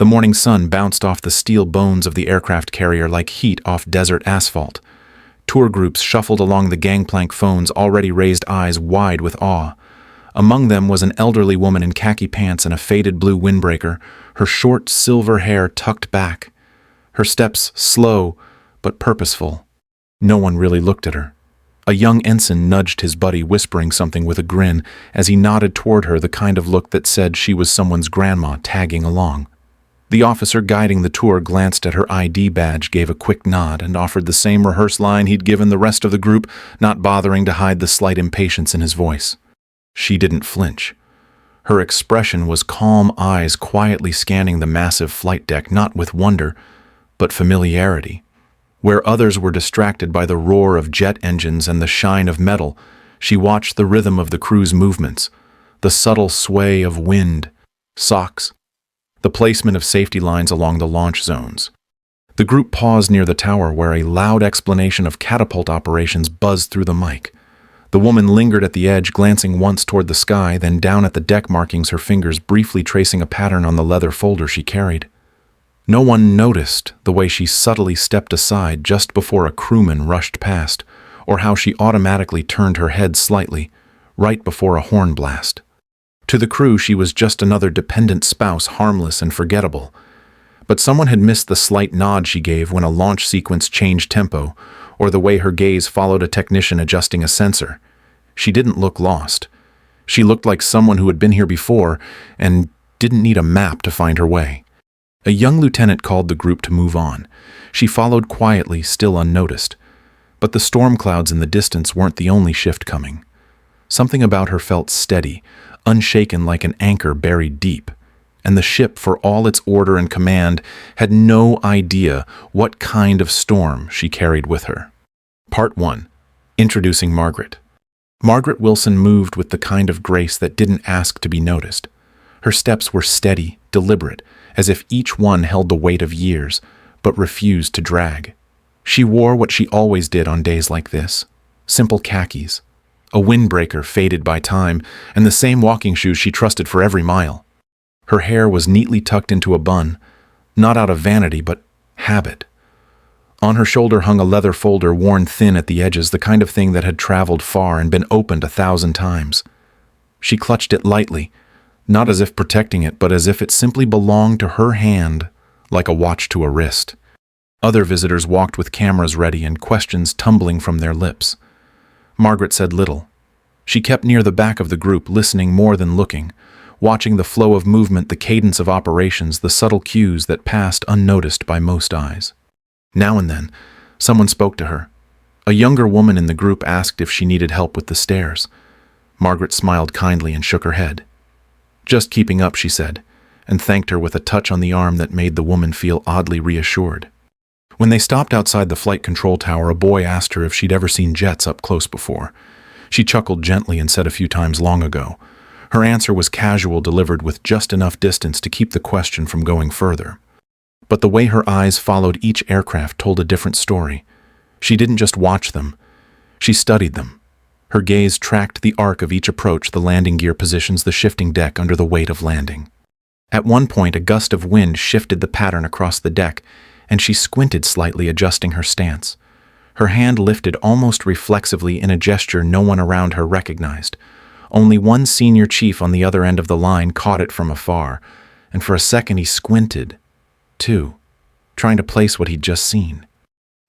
The morning sun bounced off the steel bones of the aircraft carrier like heat off desert asphalt. Tour groups shuffled along the gangplank, phones already raised, eyes wide with awe. Among them was an elderly woman in khaki pants and a faded blue windbreaker, her short silver hair tucked back. Her steps slow but purposeful. No one really looked at her. A young ensign nudged his buddy, whispering something with a grin as he nodded toward her, the kind of look that said she was someone's grandma tagging along. The officer guiding the tour glanced at her ID badge, gave a quick nod, and offered the same rehearsed line he'd given the rest of the group, not bothering to hide the slight impatience in his voice. She didn't flinch. Her expression was calm, eyes quietly scanning the massive flight deck, not with wonder, but familiarity. Where others were distracted by the roar of jet engines and the shine of metal, she watched the rhythm of the crew's movements, the subtle sway of wind, socks, the placement of safety lines along the launch zones. The group paused near the tower, where a loud explanation of catapult operations buzzed through the mic. The woman lingered at the edge, glancing once toward the sky, then down at the deck markings, her fingers briefly tracing a pattern on the leather folder she carried. No one noticed the way she subtly stepped aside just before a crewman rushed past, or how she automatically turned her head slightly, right before a horn blast. To the crew, she was just another dependent spouse, harmless and forgettable. But someone had missed the slight nod she gave when a launch sequence changed tempo, or the way her gaze followed a technician adjusting a sensor. She didn't look lost. She looked like someone who had been here before and didn't need a map to find her way. A young lieutenant called the group to move on. She followed quietly, still unnoticed. But the storm clouds in the distance weren't the only shift coming. Something about her felt steady, unshaken like an anchor buried deep, and the ship, for all its order and command, had no idea what kind of storm she carried with her. Part 1. Introducing Margaret. Margaret Wilson moved with the kind of grace that didn't ask to be noticed. Her steps were steady, deliberate, as if each one held the weight of years, but refused to drag. She wore what she always did on days like this: simple khakis, a windbreaker faded by time, and the same walking shoes she trusted for every mile. Her hair was neatly tucked into a bun, not out of vanity but habit. On her shoulder hung a leather folder worn thin at the edges, the kind of thing that had traveled far and been opened 1,000 times. She clutched it lightly, not as if protecting it, but as if it simply belonged to her hand, like a watch to a wrist. Other visitors walked with cameras ready and questions tumbling from their lips. Margaret said little. She kept near the back of the group, listening more than looking, watching the flow of movement, the cadence of operations, the subtle cues that passed unnoticed by most eyes. Now and then, someone spoke to her. A younger woman in the group asked if she needed help with the stairs. Margaret smiled kindly and shook her head. "Just keeping up," she said, and thanked her with a touch on the arm that made the woman feel oddly reassured. When they stopped outside the flight control tower, a boy asked her if she'd ever seen jets up close before. She chuckled gently and said a few times long ago. Her answer was casual, delivered with just enough distance to keep the question from going further. But the way her eyes followed each aircraft told a different story. She didn't just watch them. She studied them. Her gaze tracked the arc of each approach, the landing gear positions, the shifting deck under the weight of landing. At one point, a gust of wind shifted the pattern across the deck, and she squinted slightly, adjusting her stance. Her hand lifted almost reflexively in a gesture no one around her recognized. Only one senior chief on the other end of the line caught it from afar, and for a second he squinted, too, trying to place what he'd just seen.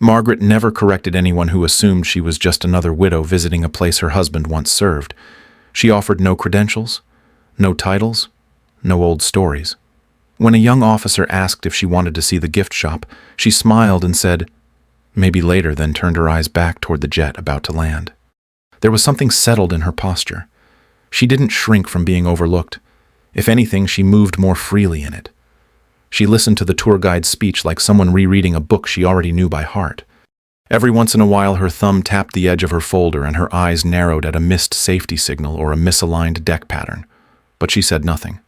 Margaret never corrected anyone who assumed she was just another widow visiting a place her husband once served. She offered no credentials, no titles, no old stories. When a young officer asked if she wanted to see the gift shop, she smiled and said, "Maybe later," then turned her eyes back toward the jet about to land. There was something settled in her posture. She didn't shrink from being overlooked. If anything, she moved more freely in it. She listened to the tour guide's speech like someone rereading a book she already knew by heart. Every once in a while, her thumb tapped the edge of her folder and her eyes narrowed at a missed safety signal or a misaligned deck pattern. But she said nothing.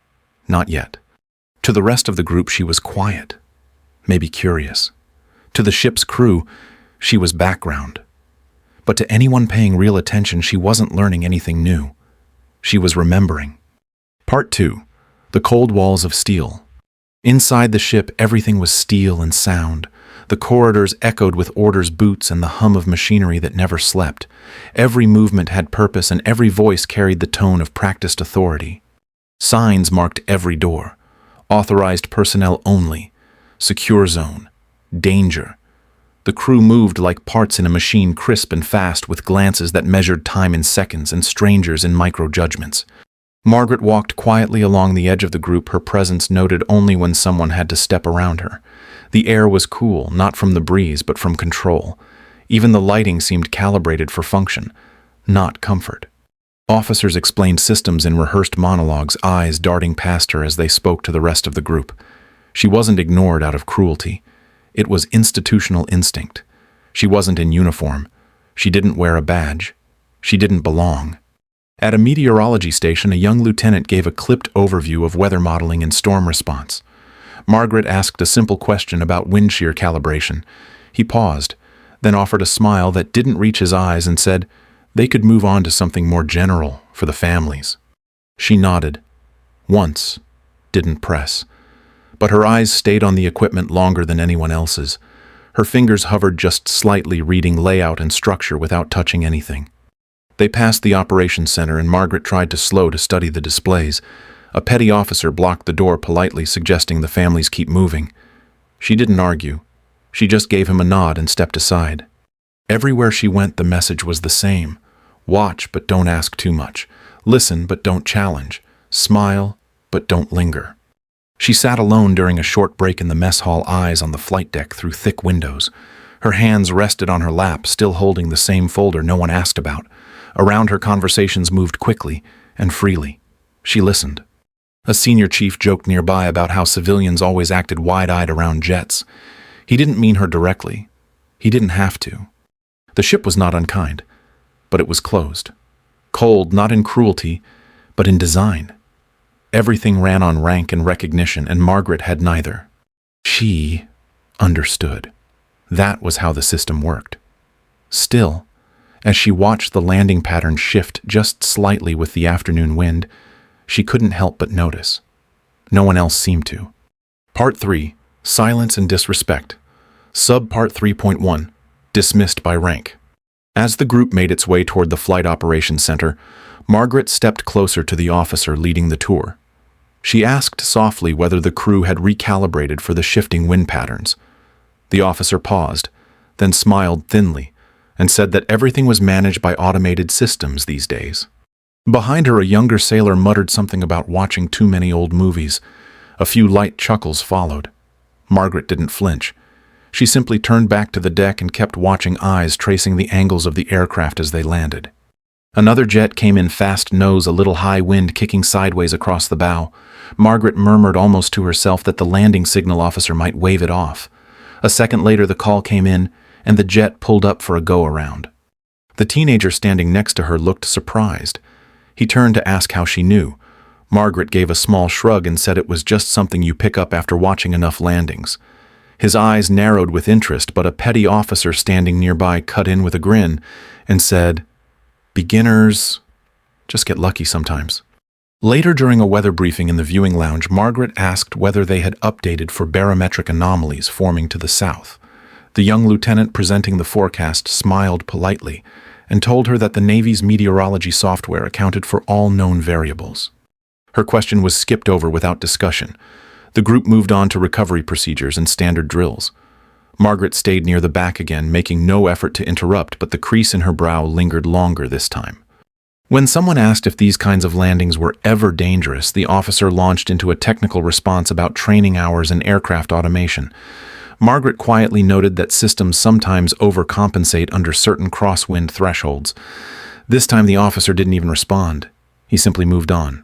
Not yet. To the rest of the group, she was quiet, maybe curious. To the ship's crew, she was background. But to anyone paying real attention, she wasn't learning anything new. She was remembering. Part 2. The Cold Walls of Steel. Inside the ship, everything was steel and sound. The corridors echoed with orders' boots and the hum of machinery that never slept. Every movement had purpose, and every voice carried the tone of practiced authority. Signs marked every door. Authorized personnel only. Secure zone. Danger. The crew moved like parts in a machine, crisp and fast, with glances that measured time in seconds and strangers in micro-judgments. Margaret walked quietly along the edge of the group, her presence noted only when someone had to step around her. The air was cool, not from the breeze, but from control. Even the lighting seemed calibrated for function, not comfort. Officers explained systems in rehearsed monologues, eyes darting past her as they spoke to the rest of the group. She wasn't ignored out of cruelty. It was institutional instinct. She wasn't in uniform. She didn't wear a badge. She didn't belong. At a meteorology station, a young lieutenant gave a clipped overview of weather modeling and storm response. Margaret asked a simple question about wind shear calibration. He paused, then offered a smile that didn't reach his eyes and said they could move on to something more general for the families. She nodded. Once, didn't press. But her eyes stayed on the equipment longer than anyone else's. Her fingers hovered just slightly, reading layout and structure without touching anything. They passed the operations center, and Margaret tried to slow to study the displays. A petty officer blocked the door politely, suggesting the families keep moving. She didn't argue. She just gave him a nod and stepped aside. Everywhere she went, the message was the same. Watch, but don't ask too much. Listen, but don't challenge. Smile, but don't linger. She sat alone during a short break in the mess hall, eyes on the flight deck through thick windows. Her hands rested on her lap, still holding the same folder no one asked about. Around her, conversations moved quickly and freely. She listened. A senior chief joked nearby about how civilians always acted wide-eyed around jets. He didn't mean her directly. He didn't have to. The ship was not unkind, but it was closed. Cold, not in cruelty, but in design. Everything ran on rank and recognition, and Margaret had neither. She understood. That was how the system worked. Still, as she watched the landing pattern shift just slightly with the afternoon wind, she couldn't help but notice. No one else seemed to. Part 3. Silence and Disrespect. Subpart 3.1. Dismissed by rank. As the group made its way toward the Flight Operations Center, Margaret stepped closer to the officer leading the tour. She asked softly whether the crew had recalibrated for the shifting wind patterns. The officer paused, then smiled thinly, and said that everything was managed by automated systems these days. Behind her, a younger sailor muttered something about watching too many old movies. A few light chuckles followed. Margaret didn't flinch. She simply turned back to the deck and kept watching, eyes tracing the angles of the aircraft as they landed. Another jet came in fast nose, a little high wind kicking sideways across the bow. Margaret murmured almost to herself that the landing signal officer might wave it off. A second later, the call came in, and the jet pulled up for a go-around. The teenager standing next to her looked surprised. He turned to ask how she knew. Margaret gave a small shrug and said it was just something you pick up after watching enough landings. His eyes narrowed with interest, but a petty officer standing nearby cut in with a grin and said, "Beginners just get lucky sometimes." Later, during a weather briefing in the viewing lounge, Margaret asked whether they had updated for barometric anomalies forming to the south. The young lieutenant presenting the forecast smiled politely and told her that the Navy's meteorology software accounted for all known variables. Her question was skipped over without discussion. The group moved on to recovery procedures and standard drills. Margaret stayed near the back again, making no effort to interrupt, but the crease in her brow lingered longer this time. When someone asked if these kinds of landings were ever dangerous, the officer launched into a technical response about training hours and aircraft automation. Margaret quietly noted that systems sometimes overcompensate under certain crosswind thresholds. This time the officer didn't even respond. He simply moved on.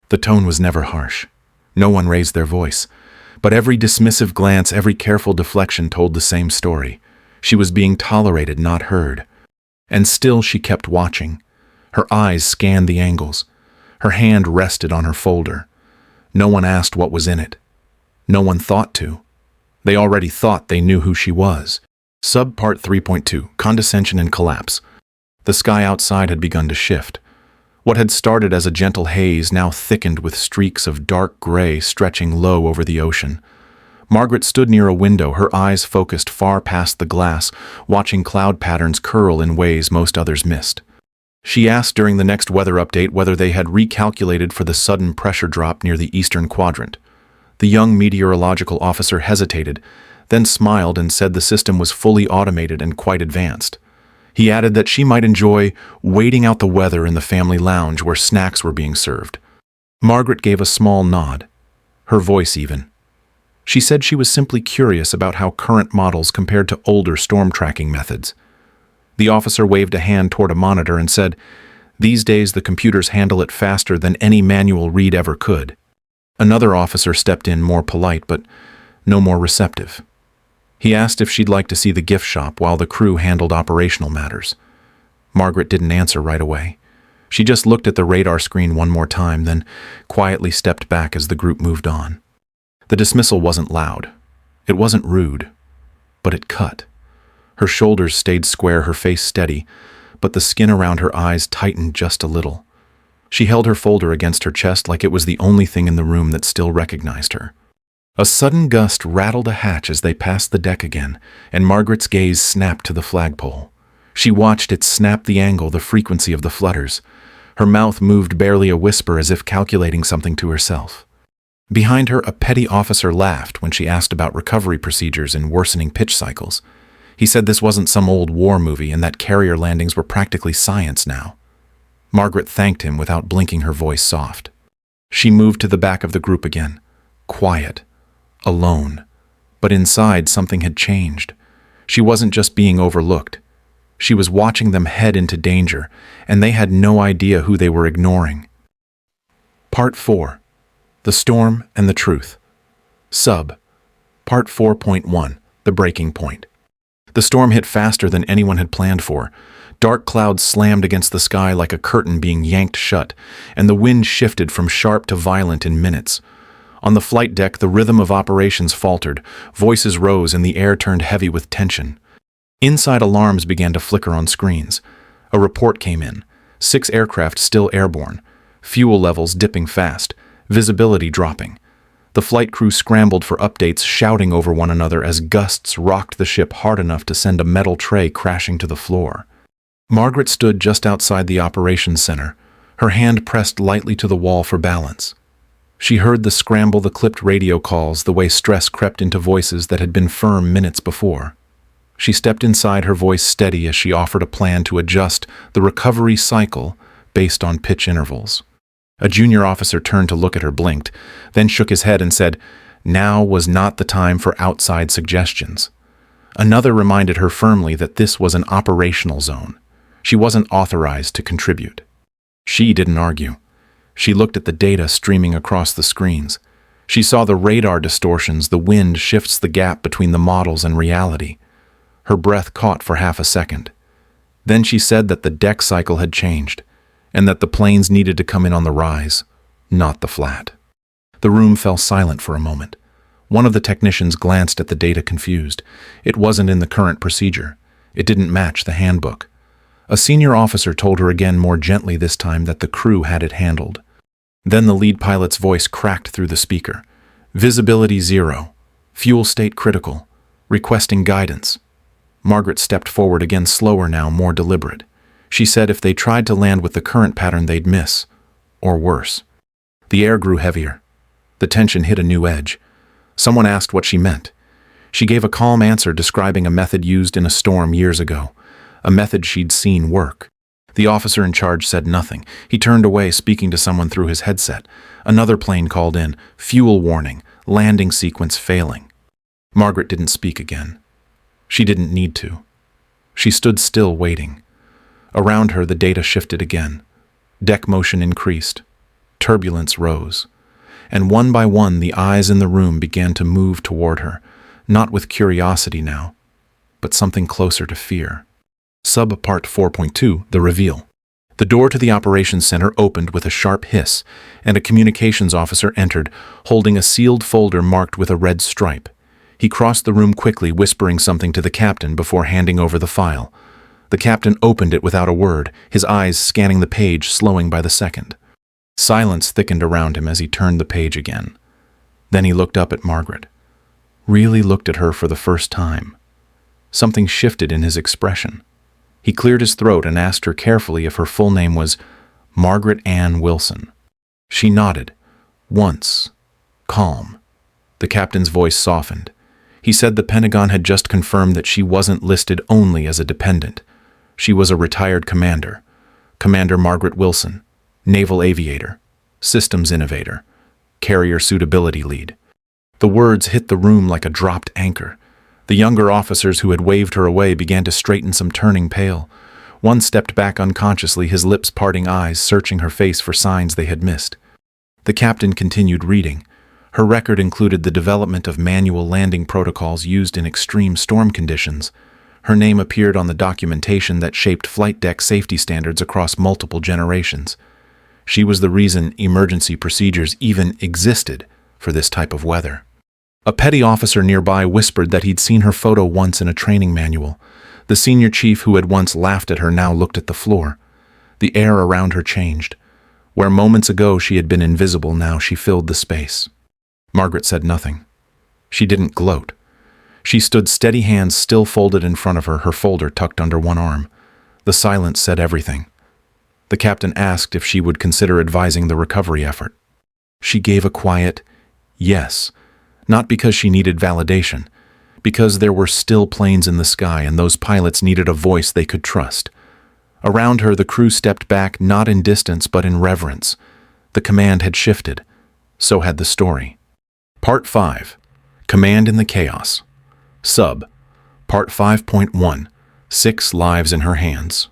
The tone was never harsh. No one raised their voice. But every dismissive glance, every careful deflection told the same story. She was being tolerated, not heard. And still she kept watching. Her eyes scanned the angles. Her hand rested on her folder. No one asked what was in it. No one thought to. They already thought they knew who she was. Subpart 3.2. Condescension and Collapse. The sky outside had begun to shift. What had started as a gentle haze now thickened with streaks of dark gray stretching low over the ocean. Margaret stood near a window, her eyes focused far past the glass, watching cloud patterns curl in ways most others missed. She asked during the next weather update whether they had recalculated for the sudden pressure drop near the eastern quadrant. The young meteorological officer hesitated, then smiled and said the system was fully automated and quite advanced. He added that she might enjoy waiting out the weather in the family lounge where snacks were being served. Margaret gave a small nod, her voice even. She said she was simply curious about how current models compared to older storm tracking methods. The officer waved a hand toward a monitor and said, "These days the computers handle it faster than any manual read ever could." Another officer stepped in, more polite but no more receptive. He asked if she'd like to see the gift shop while the crew handled operational matters. Margaret didn't answer right away. She just looked at the radar screen one more time, then quietly stepped back as the group moved on. The dismissal wasn't loud. It wasn't rude, but it cut. Her shoulders stayed square, her face steady, but the skin around her eyes tightened just a little. She held her folder against her chest like it was the only thing in the room that still recognized her. A sudden gust rattled a hatch as they passed the deck again, and Margaret's gaze snapped to the flagpole. She watched it snap, the angle, the frequency of the flutters. Her mouth moved barely a whisper, as if calculating something to herself. Behind her, a petty officer laughed when she asked about recovery procedures and worsening pitch cycles. He said this wasn't some old war movie and that carrier landings were practically science now. Margaret thanked him without blinking, her voice soft. She moved to the back of the group again, quiet, alone. But inside, something had changed. She wasn't just being overlooked. She was watching them head into danger, and they had no idea who they were ignoring. Part 4. The Storm and the Truth. Sub. Part 4.1. The Breaking Point. The storm hit faster than anyone had planned for. Dark clouds slammed against the sky like a curtain being yanked shut, and the wind shifted from sharp to violent in minutes. On the flight deck, the rhythm of operations faltered, voices rose, and the air turned heavy with tension. Inside, alarms began to flicker on screens. A report came in. 6 aircraft still airborne. Fuel levels dipping fast. Visibility dropping. The flight crew scrambled for updates, shouting over one another as gusts rocked the ship hard enough to send a metal tray crashing to the floor. Margaret stood just outside the operations center, her hand pressed lightly to the wall for balance. She heard the scramble, the clipped radio calls, the way stress crept into voices that had been firm minutes before. She stepped inside, her voice steady as she offered a plan to adjust the recovery cycle based on pitch intervals. A junior officer turned to look at her, blinked, then shook his head and said, now was not the time for outside suggestions. Another reminded her firmly that this was an operational zone. She wasn't authorized to contribute. She didn't argue. She looked at the data streaming across the screens. She saw the radar distortions, the wind shifts the gap between the models and reality. Her breath caught for half a second. Then she said that the deck cycle had changed, and that the planes needed to come in on the rise, not the flat. The room fell silent for a moment. One of the technicians glanced at the data, confused. It wasn't in the current procedure. It didn't match the handbook. A senior officer told her again, more gently this time, that the crew had it handled. Then the lead pilot's voice cracked through the speaker. Visibility 0. Fuel state critical. Requesting guidance. Margaret stepped forward again, slower now, more deliberate. She said if they tried to land with the current pattern, they'd miss. Or worse. The air grew heavier. The tension hit a new edge. Someone asked what she meant. She gave a calm answer, describing a method used in a storm years ago. A method she'd seen work. The officer in charge said nothing. He turned away, speaking to someone through his headset. Another plane called in. Fuel warning. Landing sequence failing. Margaret didn't speak again. She didn't need to. She stood still, waiting. Around her, the data shifted again. Deck motion increased. Turbulence rose. And one by one, the eyes in the room began to move toward her, not with curiosity now, but something closer to fear. Sub-Part 4.2, The Reveal. The door to the operations center opened with a sharp hiss, and a communications officer entered, holding a sealed folder marked with a red stripe. He crossed the room quickly, whispering something to the captain before handing over the file. The captain opened it without a word, his eyes scanning the page, slowing by the second. Silence thickened around him as he turned the page again. Then he looked up at Margaret. Really looked at her for the first time. Something shifted in his expression. He cleared his throat and asked her carefully if her full name was Margaret Ann Wilson. She nodded. Once. Calm. The captain's voice softened. He said the Pentagon had just confirmed that she wasn't listed only as a dependent. She was a retired commander. Commander Margaret Wilson, naval aviator, systems innovator, carrier suitability lead. The words hit the room like a dropped anchor. The younger officers who had waved her away began to straighten, some turning pale. One stepped back unconsciously, his lips parting, eyes searching her face for signs they had missed. The captain continued reading. Her record included the development of manual landing protocols used in extreme storm conditions. Her name appeared on the documentation that shaped flight deck safety standards across multiple generations. She was the reason emergency procedures even existed for this type of weather. A petty officer nearby whispered that he'd seen her photo once in a training manual. The senior chief who had once laughed at her now looked at the floor. The air around her changed. Where moments ago she had been invisible, now she filled the space. Margaret said nothing. She didn't gloat. She stood steady, hands still folded in front of her, her folder tucked under one arm. The silence said everything. The captain asked if she would consider advising the recovery effort. She gave a quiet yes, not because she needed validation, because there were still planes in the sky and those pilots needed a voice they could trust. Around her, the crew stepped back, not in distance but in reverence. The command had shifted. So had the story. Part 5. Command in the Chaos. Sub. Part 5.1. 6 lives in her hands.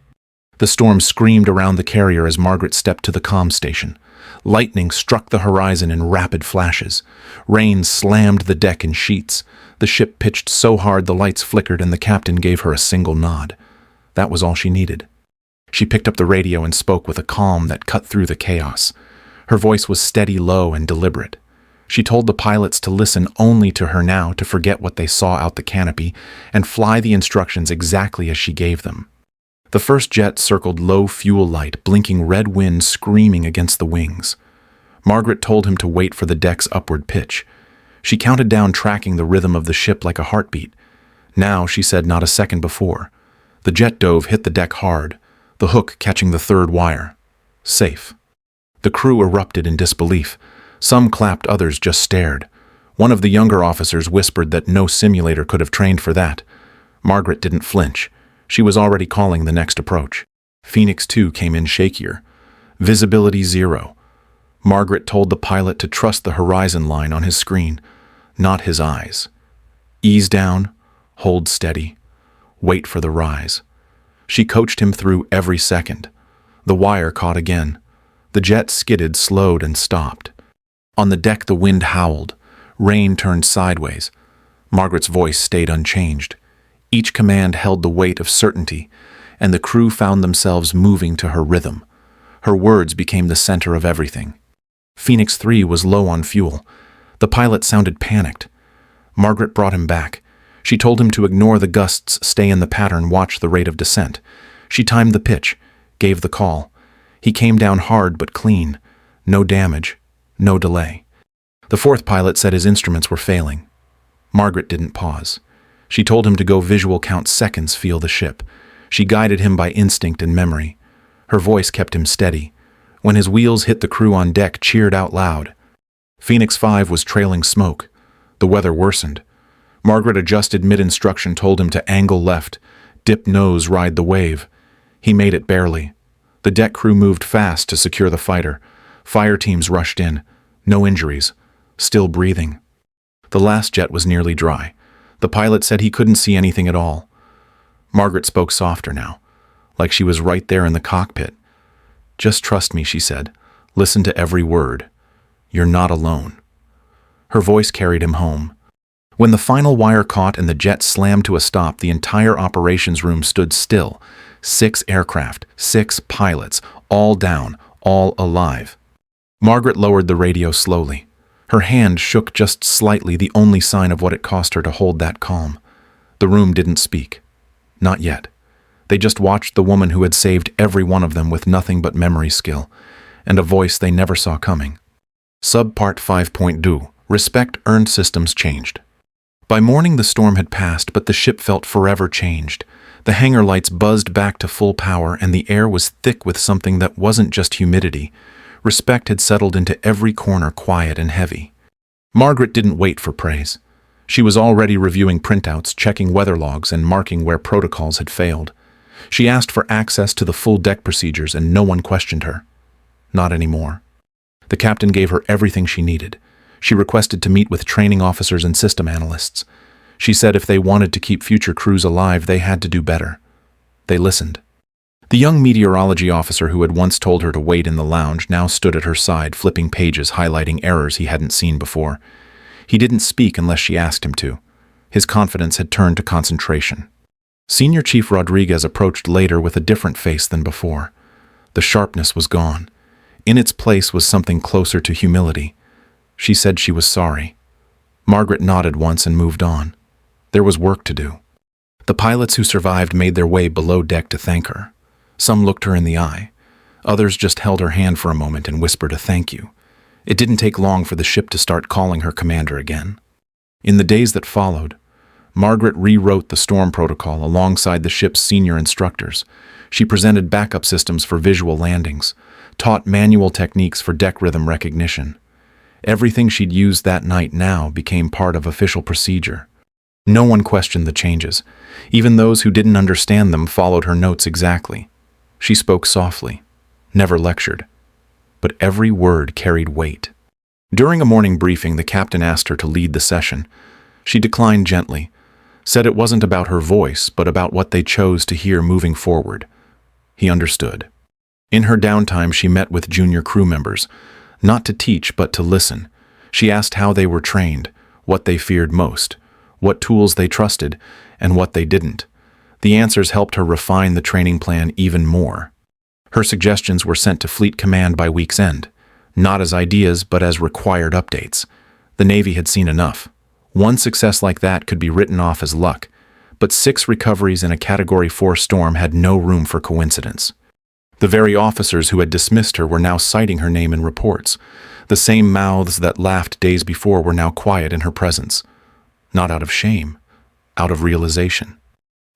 The storm screamed around the carrier as Margaret stepped to the comm station. Lightning struck the horizon in rapid flashes. Rain slammed the deck in sheets. The ship pitched so hard the lights flickered and the captain gave her a single nod. That was all she needed. She picked up the radio and spoke with a calm that cut through the chaos. Her voice was steady, low, and deliberate. She told the pilots to listen only to her now, to forget what they saw out the canopy, and fly the instructions exactly as she gave them. The first jet circled low fuel light, blinking red wind screaming against the wings. Margaret told him to wait for the deck's upward pitch. She counted down, tracking the rhythm of the ship like a heartbeat. Now, she said, not a second before. The jet dove, hit the deck hard, the hook catching the third wire. Safe. The crew erupted in disbelief. Some clapped, others just stared. One of the younger officers whispered that no simulator could have trained for that. Margaret didn't flinch. She was already calling the next approach. Phoenix 2 came in shakier. Visibility 0. Margaret told the pilot to trust the horizon line on his screen, not his eyes. Ease down, hold steady, wait for the rise. She coached him through every second. The wire caught again. The jet skidded, slowed, and stopped. On the deck the wind howled. Rain turned sideways. Margaret's voice stayed unchanged. Each command held the weight of certainty, and the crew found themselves moving to her rhythm. Her words became the center of everything. Phoenix 3 was low on fuel. The pilot sounded panicked. Margaret brought him back. She told him to ignore the gusts, stay in the pattern, watch the rate of descent. She timed the pitch, gave the call. He came down hard but clean. No damage, no delay. The fourth pilot said his instruments were failing. Margaret didn't pause. She told him to go visual count seconds, feel the ship. She guided him by instinct and memory. Her voice kept him steady. When his wheels hit, the crew on deck cheered out loud. Phoenix 5 was trailing smoke. The weather worsened. Margaret adjusted mid-instruction, told him to angle left, dip nose, ride the wave. He made it barely. The deck crew moved fast to secure the fighter. Fire teams rushed in. No injuries. Still breathing. The last jet was nearly dry. The pilot said he couldn't see anything at all. Margaret spoke softer now, like she was right there in the cockpit. Just trust me, she said. Listen to every word. You're not alone. Her voice carried him home. When the final wire caught and the jet slammed to a stop, the entire operations room stood still. 6 aircraft, 6 pilots, all down, all alive. Margaret lowered the radio slowly. Her hand shook just slightly, the only sign of what it cost her to hold that calm. The room didn't speak. Not yet. They just watched the woman who had saved every one of them with nothing but memory skill, and a voice they never saw coming. Subpart 5.2. Respect earned systems changed. By morning the storm had passed, but the ship felt forever changed. The hangar lights buzzed back to full power, and the air was thick with something that wasn't just humidity. Respect had settled into every corner, quiet and heavy. Margaret didn't wait for praise. She was already reviewing printouts, checking weather logs, and marking where protocols had failed. She asked for access to the full deck procedures, and no one questioned her. Not anymore. The captain gave her everything she needed. She requested to meet with training officers and system analysts. She said if they wanted to keep future crews alive, they had to do better. They listened. The young meteorology officer who had once told her to wait in the lounge now stood at her side, flipping pages, highlighting errors he hadn't seen before. He didn't speak unless she asked him to. His confidence had turned to concentration. Senior Chief Rodriguez approached later with a different face than before. The sharpness was gone. In its place was something closer to humility. She said she was sorry. Margaret nodded once and moved on. There was work to do. The pilots who survived made their way below deck to thank her. Some looked her in the eye. Others just held her hand for a moment and whispered a thank you. It didn't take long for the ship to start calling her commander again. In the days that followed, Margaret rewrote the storm protocol alongside the ship's senior instructors. She presented backup systems for visual landings, taught manual techniques for deck rhythm recognition. Everything she'd used that night now became part of official procedure. No one questioned the changes. Even those who didn't understand them followed her notes exactly. She spoke softly, never lectured, but every word carried weight. During a morning briefing, the captain asked her to lead the session. She declined gently, said it wasn't about her voice, but about what they chose to hear moving forward. He understood. In her downtime, she met with junior crew members, not to teach, but to listen. She asked how they were trained, what they feared most, what tools they trusted, and what they didn't. The answers helped her refine the training plan even more. Her suggestions were sent to Fleet Command by week's end, not as ideas, but as required updates. The Navy had seen enough. One success like that could be written off as luck, but 6 recoveries in a Category 4 storm had no room for coincidence. The very officers who had dismissed her were now citing her name in reports. The same mouths that laughed days before were now quiet in her presence. Not out of shame, out of realization.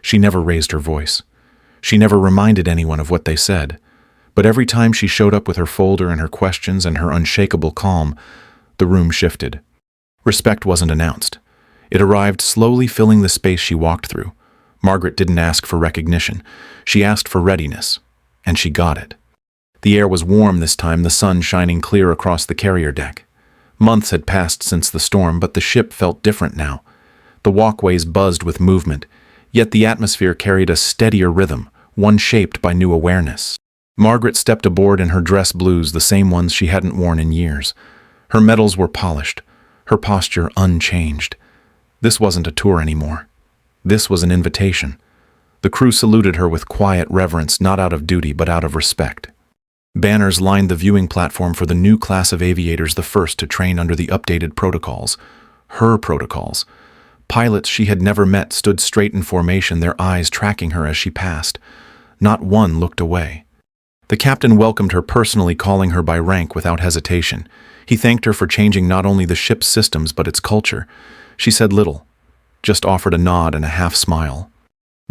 She never raised her voice. She never reminded anyone of what they said. But every time she showed up with her folder and her questions and her unshakable calm, the room shifted. Respect wasn't announced. It arrived slowly, filling the space she walked through. Margaret didn't ask for recognition. She asked for readiness. And she got it. The air was warm this time, the sun shining clear across the carrier deck. Months had passed since the storm, but the ship felt different now. The walkways buzzed with movement, yet the atmosphere carried a steadier rhythm, one shaped by new awareness. Margaret stepped aboard in her dress blues, the same ones she hadn't worn in years. Her metals were polished, her posture unchanged. This wasn't a tour anymore. This was an invitation. The crew saluted her with quiet reverence, not out of duty, but out of respect. Banners lined the viewing platform for the new class of aviators, the first to train under the updated protocols. Her protocols. Pilots she had never met stood straight in formation, their eyes tracking her as she passed. Not one looked away. The captain welcomed her personally, calling her by rank without hesitation. He thanked her for changing not only the ship's systems, but its culture. She said little, just offered a nod and a half smile.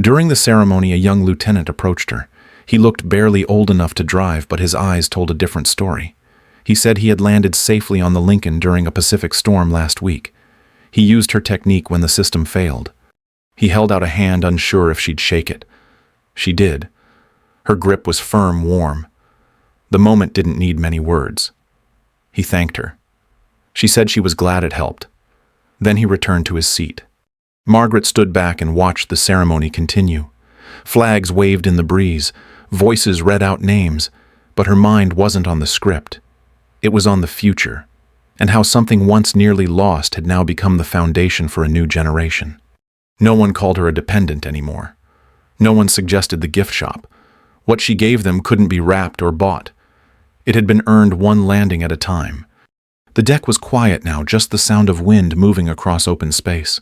During the ceremony, a young lieutenant approached her. He looked barely old enough to drive, but his eyes told a different story. He said he had landed safely on the Lincoln during a Pacific storm last week. He used her technique when the system failed. He held out a hand, unsure if she'd shake it. She did. Her grip was firm, warm. The moment didn't need many words. He thanked her. She said she was glad it helped. Then he returned to his seat. Margaret stood back and watched the ceremony continue. Flags waved in the breeze, voices read out names, but her mind wasn't on the script. It was on the future, and how something once nearly lost had now become the foundation for a new generation. No one called her a dependent anymore. No one suggested the gift shop. What she gave them couldn't be wrapped or bought. It had been earned one landing at a time. The deck was quiet now, just the sound of wind moving across open space.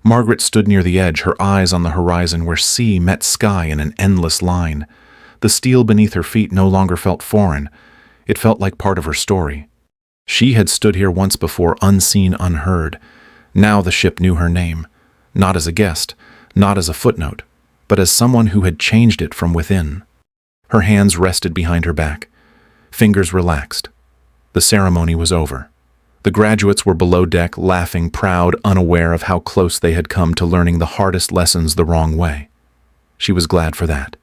Margaret stood near the edge, her eyes on the horizon where sea met sky in an endless line. The steel beneath her feet no longer felt foreign. It felt like part of her story. She had stood here once before, unseen, unheard. Now the ship knew her name, not as a guest, not as a footnote, but as someone who had changed it from within. Her hands rested behind her back. Fingers relaxed. The ceremony was over. The graduates were below deck, laughing, proud, unaware of how close they had come to learning the hardest lessons the wrong way. She was glad for that.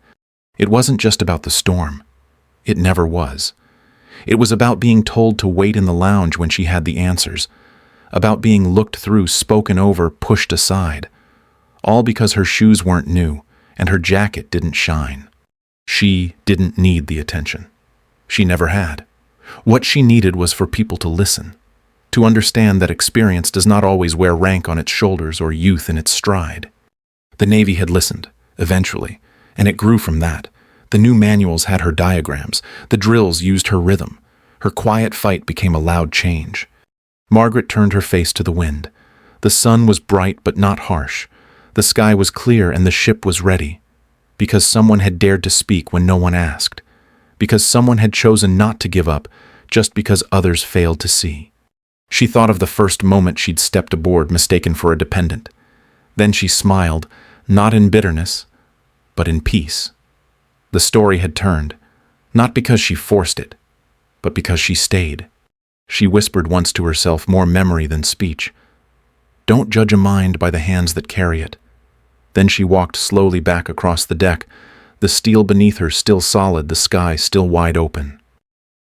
It wasn't just about the storm. It never was. It was about being told to wait in the lounge when she had the answers, about being looked through, spoken over, pushed aside, all because her shoes weren't new and her jacket didn't shine. She didn't need the attention. She never had. What she needed was for people to listen, to understand that experience does not always wear rank on its shoulders or youth in its stride. The Navy had listened, eventually, and it grew from that. The new manuals had her diagrams. The drills used her rhythm. Her quiet fight became a loud change. Margaret turned her face to the wind. The sun was bright but not harsh. The sky was clear and the ship was ready. Because someone had dared to speak when no one asked. Because someone had chosen not to give up just because others failed to see. She thought of the first moment she'd stepped aboard, mistaken for a dependent. Then she smiled, not in bitterness, but in peace. The story had turned, not because she forced it, but because she stayed. She whispered once to herself, more memory than speech, "Don't judge a mind by the hands that carry it." Then she walked slowly back across the deck, the steel beneath her still solid, the sky still wide open.